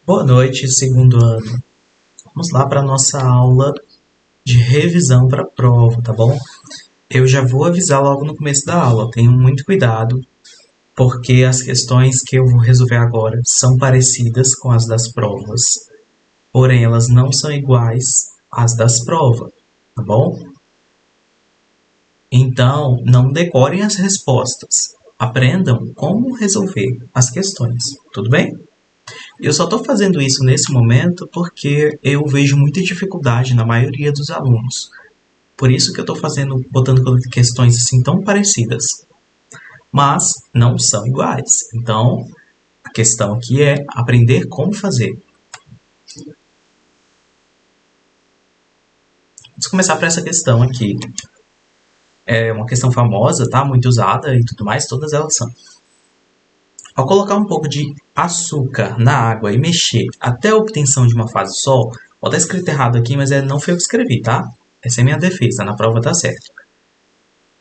Boa noite, segundo ano. Vamos lá para a nossa aula de revisão para a prova, tá bom? Eu já vou avisar logo no começo da aula, tenham muito cuidado, porque as questões que eu vou resolver agora são parecidas com as das provas, porém elas não são iguais às das provas, tá bom? Então, não decorem as respostas, aprendam como resolver as questões, tudo bem? Eu só estou fazendo isso nesse momento porque eu vejo muita dificuldade na maioria dos alunos. Por isso que eu estou botando questões assim tão parecidas. Mas não são iguais. Então, a questão aqui é aprender como fazer. Vamos começar por essa questão aqui. É uma questão famosa, tá? Muito usada e tudo mais, todas elas são. Ao colocar um pouco de açúcar na água e mexer até a obtenção de uma fase sol, pode estar escrito errado aqui, mas não foi eu que escrevi, tá? Essa é a minha defesa, na prova tá certo.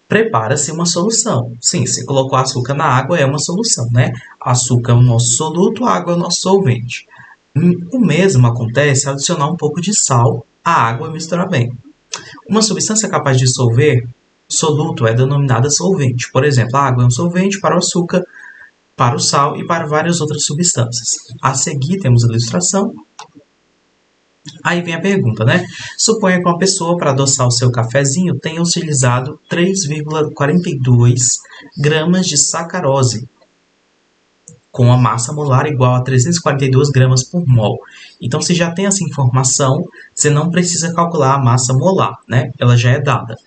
Prepara-se uma solução. Sim, se colocou açúcar na água, é uma solução, né? Açúcar é o nosso soluto, a água é o nosso solvente. O mesmo acontece ao adicionar um pouco de sal à água e misturar bem. Uma substância capaz de dissolver soluto é denominada solvente. Por exemplo, a água é um solvente para o açúcar, para o sal e para várias outras substâncias. A seguir temos a ilustração. Aí vem a pergunta, né? Suponha que uma pessoa, para adoçar o seu cafezinho, tenha utilizado 3,42 gramas de sacarose, com a massa molar igual a 342 gramas por mol. Então, se já tem essa informação, você não precisa calcular a massa molar, né? Ela já é dada.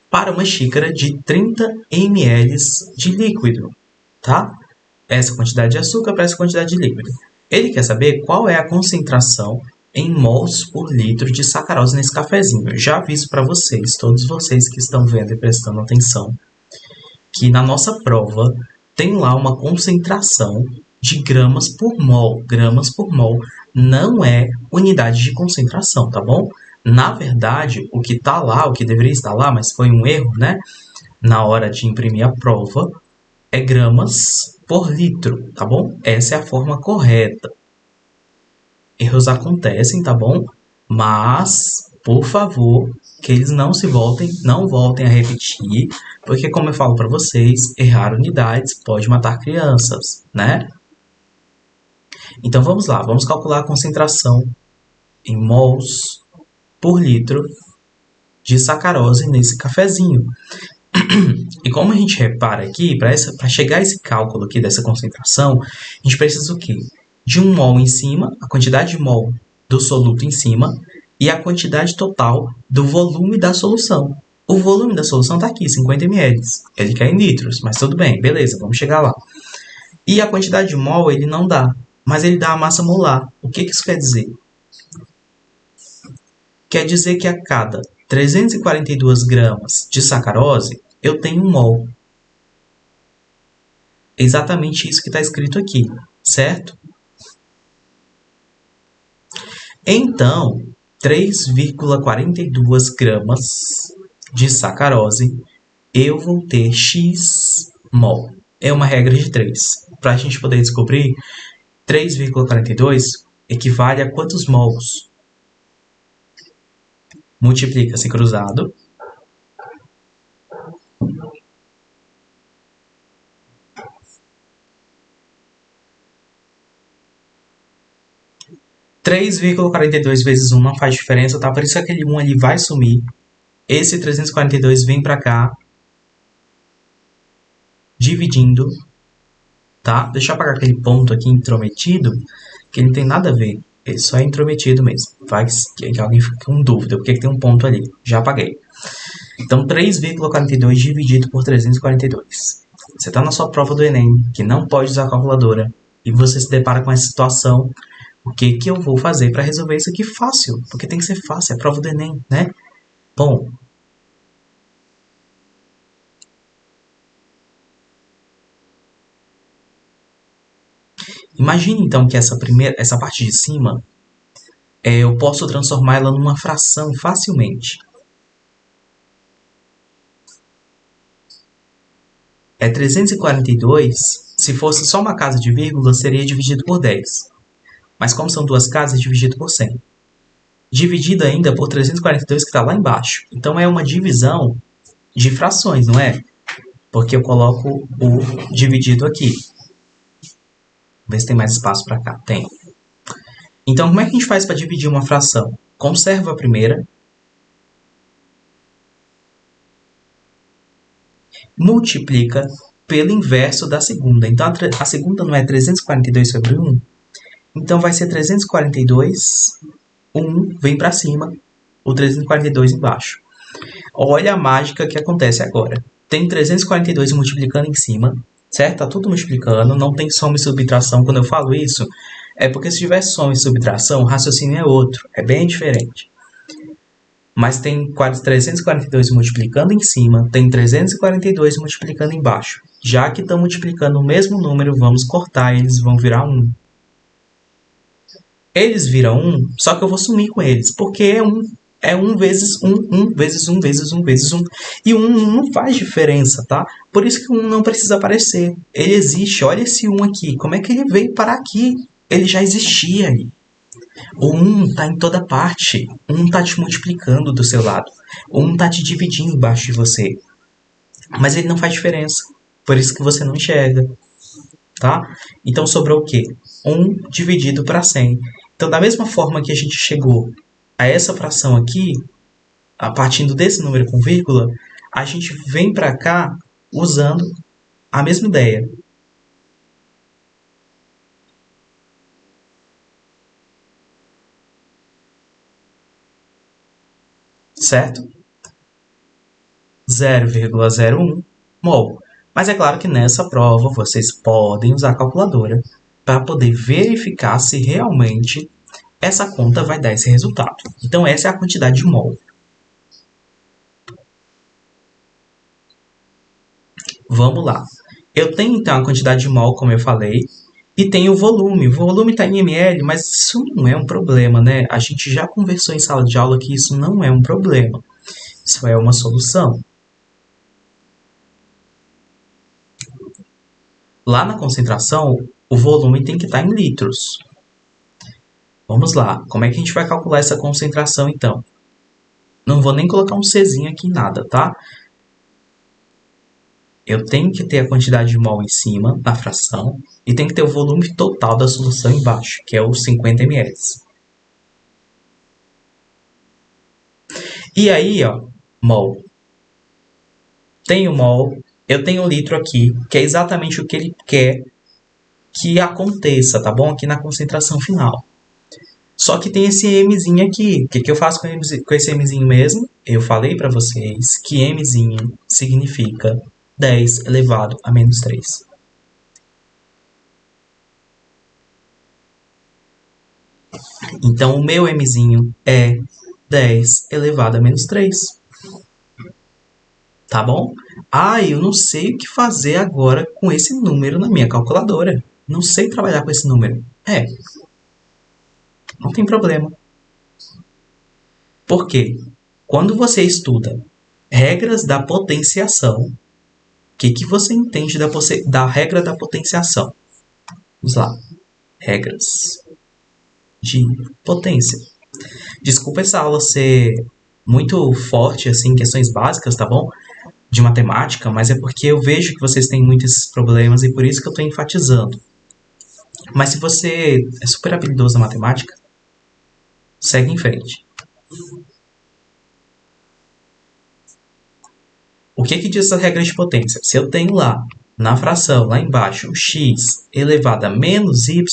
Para uma xícara de 30 ml de líquido, tá? Essa quantidade de açúcar para essa quantidade de líquido. Ele quer saber qual é a concentração em mols por litro de sacarose nesse cafezinho. Eu já aviso para vocês, todos vocês que estão vendo e prestando atenção, que na nossa prova tem lá uma concentração de gramas por mol. Gramas por mol não é unidade de concentração, tá bom? Na verdade, o que está lá, o que deveria estar lá, mas foi um erro, né? Na hora de imprimir a prova, é gramas por litro, tá bom? Essa é a forma correta. Erros acontecem, tá bom? Mas, por favor, que eles não voltem a repetir, porque como eu falo para vocês, errar unidades pode matar crianças, né? Então vamos lá, vamos calcular a concentração em mols por litro de sacarose nesse cafezinho. E como a gente repara aqui, para chegar a esse cálculo aqui dessa concentração, a gente precisa o quê? De um mol em cima, a quantidade de mol do soluto em cima, e a quantidade total do volume da solução. O volume da solução está aqui, 50 ml. Ele quer em litros, mas tudo bem, beleza, vamos chegar lá. E a quantidade de mol ele não dá, mas ele dá a massa molar. O que isso quer dizer? Quer dizer que a cada 342 gramas de sacarose, eu tenho um mol. É exatamente isso que está escrito aqui, certo? Então, 3,42 gramas de sacarose, eu vou ter X mol. É uma regra de 3. Para a gente poder descobrir, 3,42 equivale a quantos mols? Multiplica-se cruzado. Três vírgula 42 vezes 1 não faz diferença, tá? Por isso que aquele 1 ali vai sumir. Esse 342 vem para cá, dividindo, tá? Deixa eu apagar aquele ponto aqui intrometido, que não tem nada a ver. Ele só é intrometido mesmo. Vai que alguém fique com dúvida. Por que tem um ponto ali? Já apaguei. Então, 3,42 dividido por 342. Você está na sua prova do Enem, que não pode usar a calculadora, e você se depara com essa situação. O que eu vou fazer para resolver isso aqui fácil? Porque tem que ser fácil, é a prova do Enem, né? Bom, imagine então que essa parte de cima, eu posso transformar ela numa fração facilmente. É 342 Se fosse só uma casa de vírgula, seria dividido por 10. Mas como são duas casas, é dividido por 100. Dividido ainda por 342, que está lá embaixo. Então é uma divisão de frações, não é? Porque eu coloco o dividido aqui. Vamos ver se tem mais espaço para cá. Tem. Então, como é que a gente faz para dividir uma fração? Conserva a primeira. Multiplica pelo inverso da segunda. Então, a segunda não é 342 sobre 1? Então, vai ser 342. 1 vem para cima. O 342 embaixo. Olha a mágica que acontece agora. Tem 342 multiplicando em cima. Certo? Tá tudo multiplicando. Não tem soma e subtração. Quando eu falo isso, é porque se tiver soma e subtração, o raciocínio é outro. É bem diferente. Mas tem 342 multiplicando em cima, tem 342 multiplicando embaixo. Já que estão multiplicando o mesmo número, vamos cortar, eles vão virar 1. Eles viram 1, só que eu vou sumir com eles, porque é 1. É 1 vezes 1, 1 vezes 1 vezes 1 vezes 1. E 1 não faz diferença, tá? Por isso que o 1 não precisa aparecer. Ele existe, olha esse 1 aqui. Como é que ele veio parar aqui? Ele já existia aí. O 1 está em toda parte. O 1 está te multiplicando do seu lado. O 1 está te dividindo embaixo de você. Mas ele não faz diferença. Por isso que você não enxerga. Tá? Então sobrou o quê? 1 dividido para 100. Então, da mesma forma que a gente chegou a essa fração aqui, a partindo desse número com vírgula, a gente vem para cá usando a mesma ideia. Certo? 0,01 mol. Mas é claro que nessa prova vocês podem usar a calculadora para poder verificar se realmente essa conta vai dar esse resultado. Então essa é a quantidade de mol. Vamos lá. Eu tenho então a quantidade de mol, como eu falei, e tenho o volume. O volume está em ml, mas isso não é um problema, né? A gente já conversou em sala de aula que isso não é um problema. Isso é uma solução. Lá na concentração, o volume tem que estar em litros. Vamos lá. Como é que a gente vai calcular essa concentração, então? Não vou nem colocar um Czinho aqui em nada, tá? Eu tenho que ter a quantidade de mol em cima, na fração, e tem que ter o volume total da solução embaixo, que é os 50 ml. E aí, ó, mol. Tenho mol, eu tenho litro aqui, que é exatamente o que ele quer que aconteça, tá bom? Aqui na concentração final. Só que tem esse Mzinho aqui. O que eu faço com esse Mzinho mesmo? Eu falei para vocês que Mzinho significa 10 elevado a menos 3. Então, o meu Mzinho é 10 elevado a menos 3. Tá bom? Ah, eu não sei o que fazer agora com esse número na minha calculadora. Não sei trabalhar com esse número. Não tem problema. Por quê? Quando você estuda regras da potenciação, o que você entende da regra da potenciação? Vamos lá. Regras de potência. Desculpa essa aula ser muito forte assim, em questões básicas, tá bom? De matemática, mas é porque eu vejo que vocês têm muitos problemas e por isso que eu estou enfatizando. Mas se você é super habilidoso na matemática, segue em frente. O que diz essa regra de potência? Se eu tenho lá, na fração, lá embaixo, o x elevado a menos y,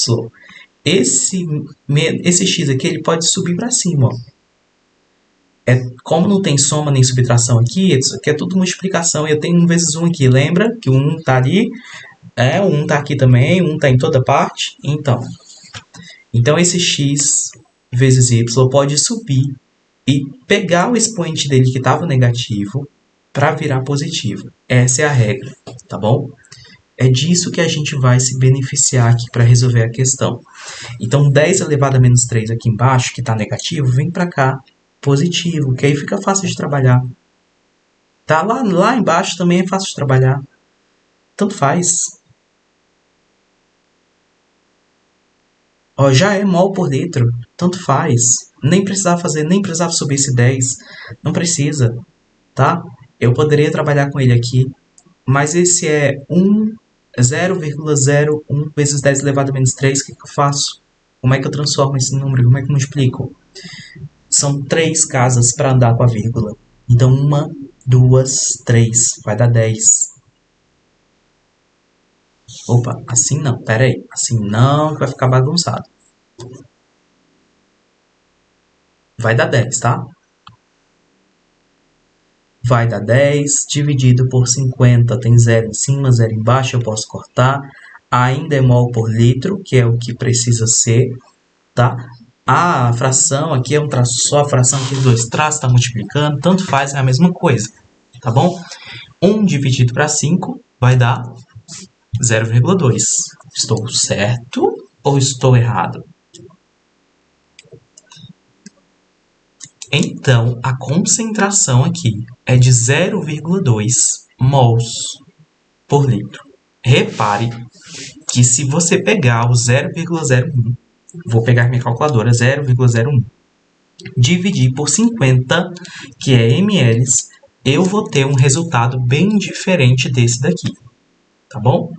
esse x aqui ele pode subir para cima. Ó. Como não tem soma nem subtração aqui, isso aqui é tudo multiplicação. Eu tenho 1 vezes 1 aqui. Lembra que o 1 está ali? O 1 está aqui também. O 1 está em toda parte. Então, esse x vezes y pode subir e pegar o expoente dele que estava negativo para virar positivo. Essa é a regra, tá bom? É disso que a gente vai se beneficiar aqui para resolver a questão. Então, 10 elevado a menos 3 aqui embaixo, que está negativo, vem para cá, positivo, que aí fica fácil de trabalhar. Tá? Lá embaixo também é fácil de trabalhar. Tanto faz. Ó, já é mol por litro, tanto faz. Nem precisava fazer, nem precisava subir esse 10. Não precisa, tá? Eu poderia trabalhar com ele aqui, mas esse é 0,01 vezes 10 elevado a menos 3. O que eu faço? Como é que eu transformo esse número? Como é que eu multiplico? São 3 casas para andar com a vírgula. Então, 1, 2, 3. Vai dar 10. Opa, assim não. Pera aí. Assim não, que vai ficar bagunçado. Vai dar 10, tá? Vai dar 10 dividido por 50. Tem 0 em cima, 0 embaixo. Eu posso cortar. Ainda é mol por litro, que é o que precisa ser, tá? A fração aqui é um traço só, a fração aqui dois traços, está multiplicando, tanto faz, é a mesma coisa, tá bom? 1 dividido para 5 vai dar 0,2. Estou certo ou estou errado? Então, a concentração aqui é de 0,2 mols por litro. Repare que se você pegar o 0,01, vou pegar minha calculadora, 0,01, dividir por 50, que é ml, eu vou ter um resultado bem diferente desse daqui, tá bom?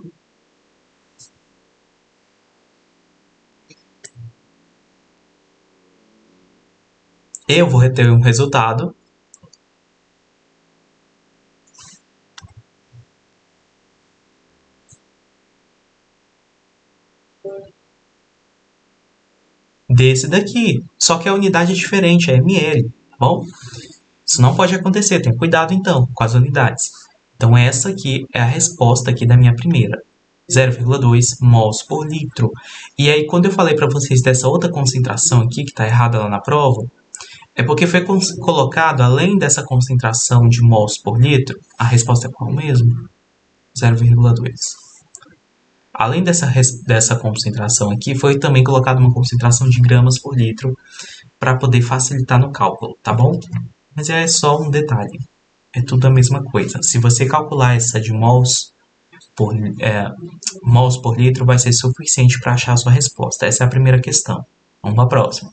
Eu vou ter um resultado desse daqui, só que a unidade é diferente, é ml, tá bom? Isso não pode acontecer, tenha cuidado então com as unidades. Então essa aqui é a resposta aqui da minha primeira, 0,2 mols por litro. E aí quando eu falei para vocês dessa outra concentração aqui, que está errada lá na prova, é porque foi colocado, além dessa concentração de mols por litro, a resposta é qual mesmo? 0,2. Além dessa concentração aqui, foi também colocado uma concentração de gramas por litro para poder facilitar no cálculo, tá bom? Mas é só um detalhe. É tudo a mesma coisa. Se você calcular essa de mols por litro, vai ser suficiente para achar a sua resposta. Essa é a primeira questão. Vamos para a próxima.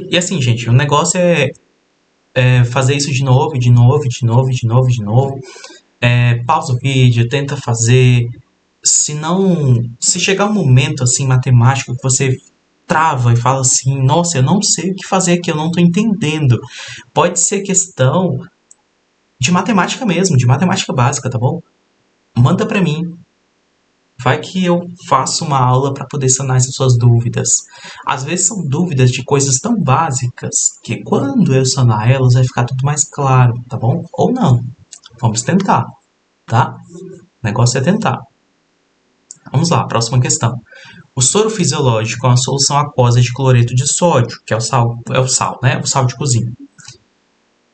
E assim, gente, o negócio é fazer isso de novo, de novo, de novo, de novo, de novo. Pausa o vídeo, tenta fazer. Se chegar um momento assim matemático que você trava e fala assim, nossa, eu não sei o que fazer aqui, eu não estou entendendo. Pode ser questão de matemática mesmo, de matemática básica, tá bom? Manda para mim. Vai que eu faço uma aula para poder sanar essas suas dúvidas. Às vezes são dúvidas de coisas tão básicas que quando eu sanar elas vai ficar tudo mais claro, tá bom? Ou não. Vamos tentar, tá? O negócio é tentar. Vamos lá, próxima questão. O soro fisiológico é uma solução aquosa de cloreto de sódio, que é o sal, né? O sal de cozinha.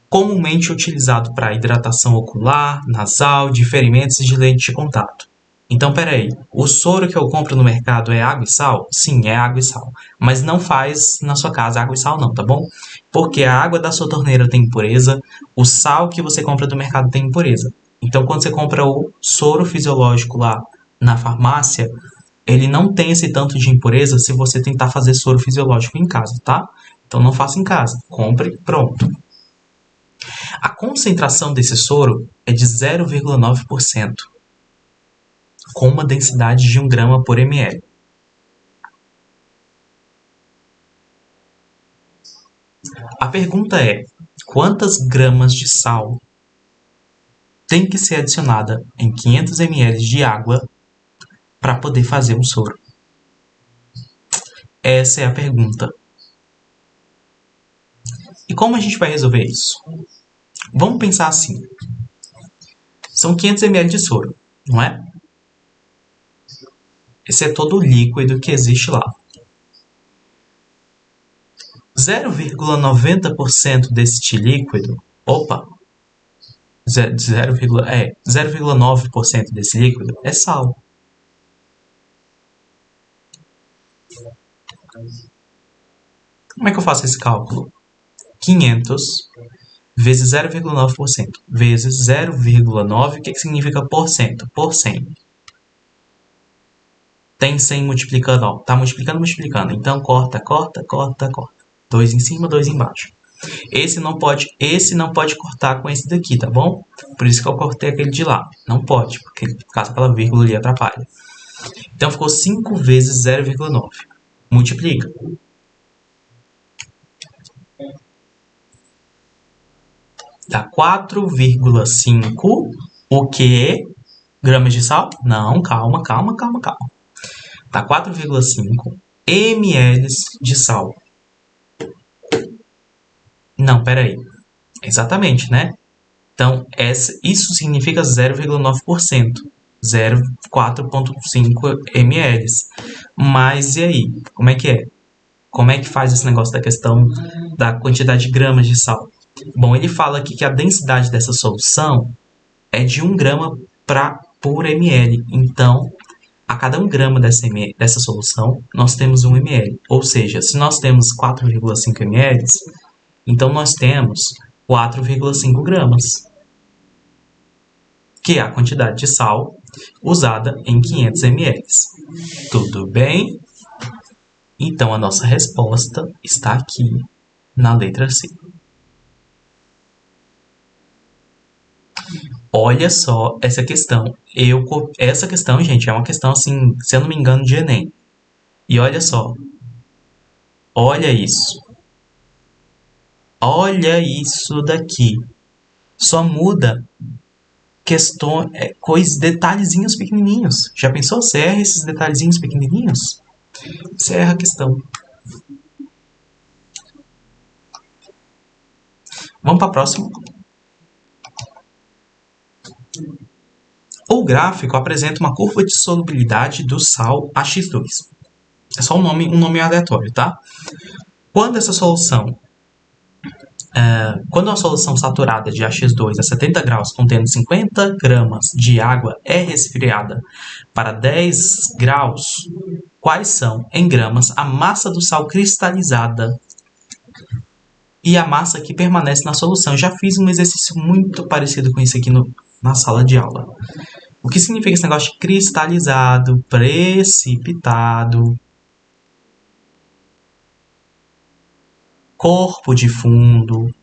Comumente utilizado para hidratação ocular, nasal, de ferimentos e de lente de contato. Então, peraí, o soro que eu compro no mercado é água e sal? Sim, é água e sal. Mas não faz na sua casa água e sal não, tá bom? Porque a água da sua torneira tem impureza, o sal que você compra do mercado tem impureza. Então, quando você compra o soro fisiológico lá na farmácia, ele não tem esse tanto de impureza se você tentar fazer soro fisiológico em casa, tá? Então não faça em casa, compre, pronto. A concentração desse soro é de 0,9%, com uma densidade de 1 grama por ml. A pergunta é, quantas gramas de sal tem que ser adicionada em 500 ml de água para poder fazer um soro? Essa é a pergunta. E como a gente vai resolver isso? Vamos pensar assim. São 500 ml de soro, não é? Esse é todo o líquido que existe lá. 0,90% deste líquido, 0,9% desse líquido é sal. Como é que eu faço esse cálculo? 500 vezes 0,9%, vezes 0,9, o que significa por cento? Por 100. Tem 100 multiplicando, ó, tá multiplicando, multiplicando. Então, corta, corta, corta, corta. 2 em cima, 2 embaixo. Esse não pode cortar com esse daqui, tá bom? Por isso que eu cortei aquele de lá. Não pode, porque caso aquela vírgula ali atrapalha. Então, ficou 5 vezes 0,9. Multiplica. Dá 4,5. O quê? Gramas de sal? Não, calma, calma, calma, calma. Dá 4,5 ml de sal. Não, peraí. Exatamente, né? Então, isso significa 0,9%. 4,5 ml. Mas e aí? Como é que é? Como é que faz esse negócio da questão da quantidade de gramas de sal? Bom, ele fala aqui que a densidade dessa solução é de 1 grama por ml. Então, a cada 1 grama dessa solução, nós temos 1 ml. Ou seja, se nós temos 4,5 ml, então nós temos 4,5 gramas, que é a quantidade de sal usada em 500 ml. Tudo bem? Então, a nossa resposta está aqui na letra C. Olha só essa questão. Essa questão, gente, é uma questão, assim, se eu não me engano, de Enem. E olha só. Olha isso. Olha isso daqui. Só muda coisas, detalhezinhos pequenininhos. Já pensou? Você erra esses detalhezinhos pequenininhos? Você erra a questão. Vamos para a próxima. O gráfico apresenta uma curva de solubilidade do sal a x2. É só um nome aleatório, tá? Quando essa solução Quando uma solução saturada de AX2 a 70 graus contendo 50 gramas de água é resfriada para 10 graus, quais são, em gramas, a massa do sal cristalizada e a massa que permanece na solução? Eu já fiz um exercício muito parecido com isso aqui na sala de aula. O que significa esse negócio de cristalizado, precipitado, corpo de fundo,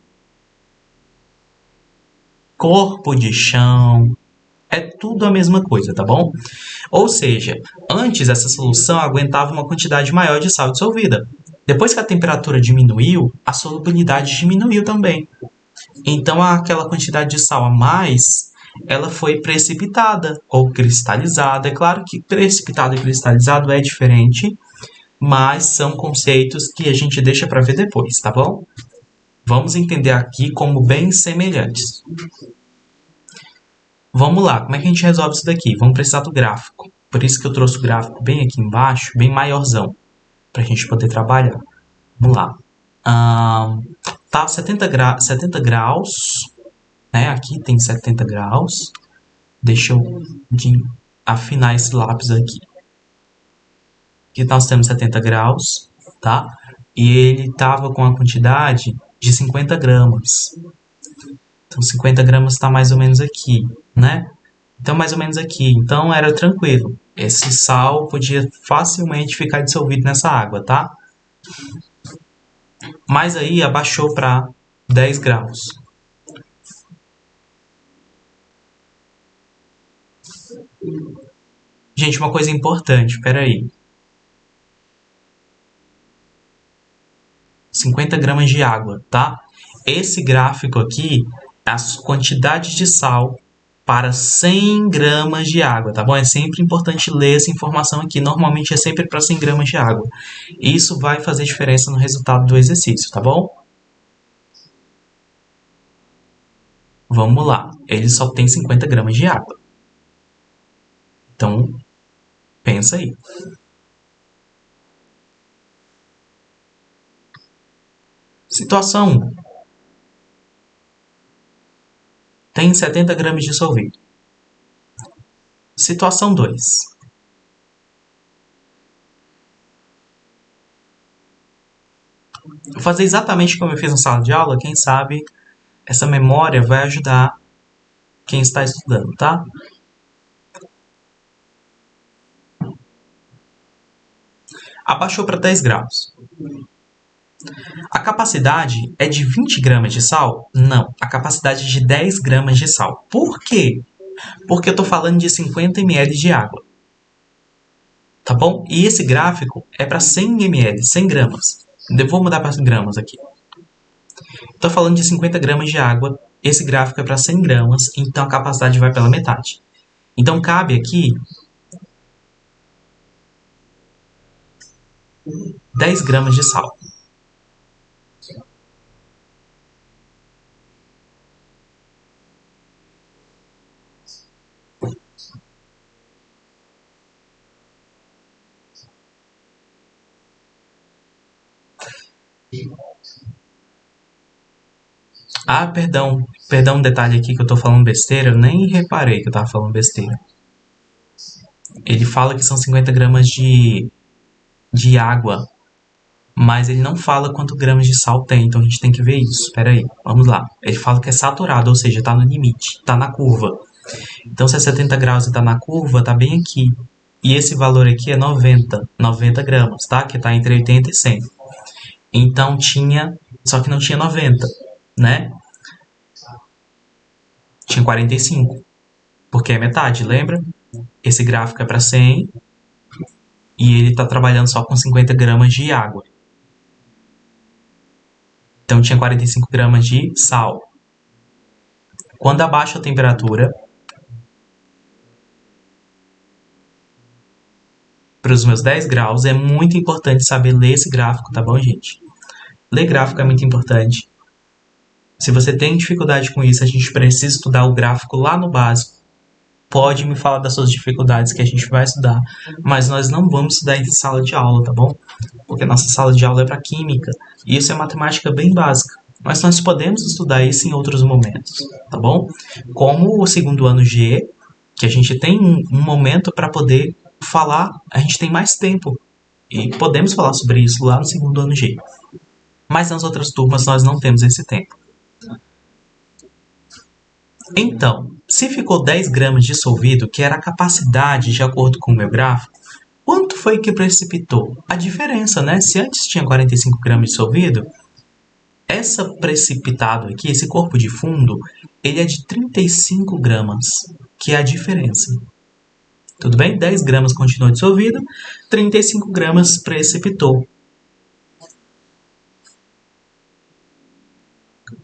corpo de chão, é tudo a mesma coisa, tá bom? Ou seja, antes essa solução aguentava uma quantidade maior de sal dissolvida. Depois que a temperatura diminuiu, a solubilidade diminuiu também. Então aquela quantidade de sal a mais, ela foi precipitada ou cristalizada. É claro que precipitado e cristalizado é diferente, mas são conceitos que a gente deixa para ver depois, tá bom? Vamos entender aqui como bem semelhantes. Vamos lá, como é que a gente resolve isso daqui? Vamos precisar do gráfico. Por isso que eu trouxe o gráfico bem aqui embaixo, bem maiorzão, para a gente poder trabalhar. Vamos lá. Tá 70 graus, né? Aqui tem 70 graus. Deixa eu afinar esse lápis aqui. Aqui nós temos 70 graus, tá? E ele estava com a quantidade de 50 gramas. Então, 50 gramas está mais ou menos aqui, né? Então, mais ou menos aqui. Então, era tranquilo. Esse sal podia facilmente ficar dissolvido nessa água, tá? Mas aí, abaixou para 10 graus. Gente, uma coisa importante, peraí. 50 gramas de água, tá? Esse gráfico aqui é as quantidades de sal para 100 gramas de água, tá bom? É sempre importante ler essa informação aqui. Normalmente é sempre para 100 gramas de água. Isso vai fazer diferença no resultado do exercício, tá bom? Vamos lá. Ele só tem 50 gramas de água. Então, pensa aí. Situação 1. Tem 70 gramas dissolvido. Situação 2. Vou fazer exatamente como eu fiz na sala de aula. Quem sabe Essa memória vai ajudar quem está estudando, tá? Abaixou para 10 graus. A capacidade é de 20 gramas de sal? Não, a capacidade é de 10 gramas de sal. Por quê? Porque eu estou falando de 50 ml de água. Tá bom? E esse gráfico é para 100 ml, 100 gramas. Eu vou mudar para gramas aqui. Estou falando de 50 gramas de água. Esse gráfico é para 100 gramas, então a capacidade vai pela metade. Então cabe aqui 10 gramas de sal. Ah, perdão. Perdão um detalhe aqui que eu tô falando besteira. Eu nem reparei que eu tava falando besteira. Ele fala que são 50 gramas de água, mas ele não fala quanto gramas de sal tem, então a gente tem que ver isso. Espera aí, vamos lá. Ele fala que é saturado, ou seja, tá no limite, tá na curva. Então se é 70 graus e tá na curva, tá bem aqui. E esse valor aqui é 90 gramas, tá? Que tá entre 80 e 100. Então tinha, só que não tinha 90, né? Tinha 45, porque é metade, lembra? Esse gráfico é para 100 e ele está trabalhando só com 50 gramas de água. Então tinha 45 gramas de sal. Quando abaixa a temperatura para os meus 10 graus, é muito importante saber ler esse gráfico, tá bom, gente? Ler gráfico é muito importante. Se você tem dificuldade com isso, a gente precisa estudar o gráfico lá no básico. Pode me falar das suas dificuldades que a gente vai estudar, mas nós não vamos estudar em sala de aula, tá bom? Porque nossa sala de aula é para química e isso é matemática bem básica. Mas nós podemos estudar isso em outros momentos, tá bom? Como o segundo ano G, que a gente tem um momento para poder falar, a gente tem mais tempo e podemos falar sobre isso lá no segundo ano G. Mas nas outras turmas nós não temos esse tempo. Então, se ficou 10 gramas dissolvido, que era a capacidade de acordo com o meu gráfico, quanto foi que precipitou? A diferença, né? Se antes tinha 45 gramas dissolvido, essa precipitado aqui, esse corpo de fundo, ele é de 35 gramas, que é a diferença. Tudo bem? 10 gramas continuou dissolvido, 35 gramas precipitou.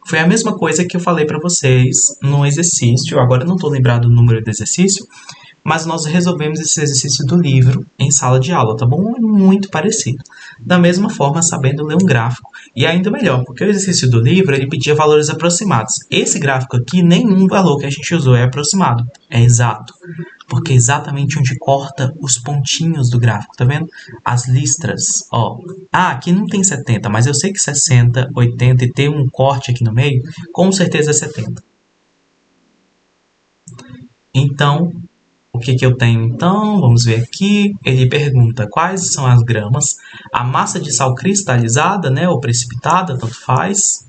Foi a mesma coisa que eu falei para vocês no exercício. Agora eu não estou lembrado do número do exercício, mas nós resolvemos esse exercício do livro em sala de aula, tá bom? É muito parecido. Da mesma forma, sabendo ler um gráfico. E ainda melhor, porque o exercício do livro ele pedia valores aproximados. Esse gráfico aqui, nenhum valor que a gente usou é aproximado, é exato. Porque é exatamente onde corta os pontinhos do gráfico, tá vendo? As listras, ó. Ah, aqui não tem 70, mas eu sei que 60, 80 e tem um corte aqui no meio, com certeza é 70. Então, o que eu tenho então? Vamos ver aqui. Ele pergunta quais são as gramas. A massa de sal cristalizada, né, ou precipitada, tanto faz,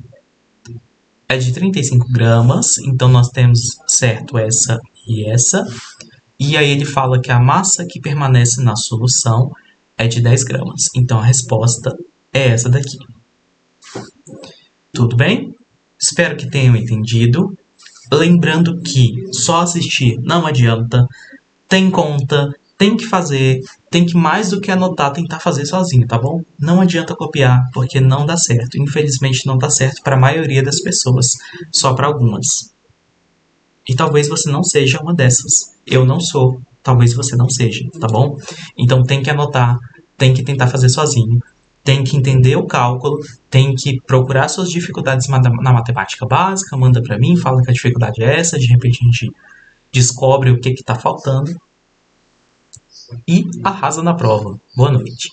é de 35 gramas. Então, nós temos certo essa e essa. E aí ele fala que a massa que permanece na solução é de 10 gramas. Então, a resposta é essa daqui. Tudo bem? Espero que tenham entendido. Lembrando que só assistir não adianta. Tem conta, tem que fazer, tem que mais do que anotar, tentar fazer sozinho, tá bom? Não adianta copiar, porque não dá certo. Infelizmente não dá certo para a maioria das pessoas, só para algumas. E talvez você não seja uma dessas. Eu não sou, talvez você não seja, tá bom? Então tem que anotar, tem que tentar fazer sozinho, tem que entender o cálculo, tem que procurar suas dificuldades na matemática básica, manda para mim, fala que a dificuldade é essa, de repente a gente descobre o que está faltando e arrasa na prova. Boa noite.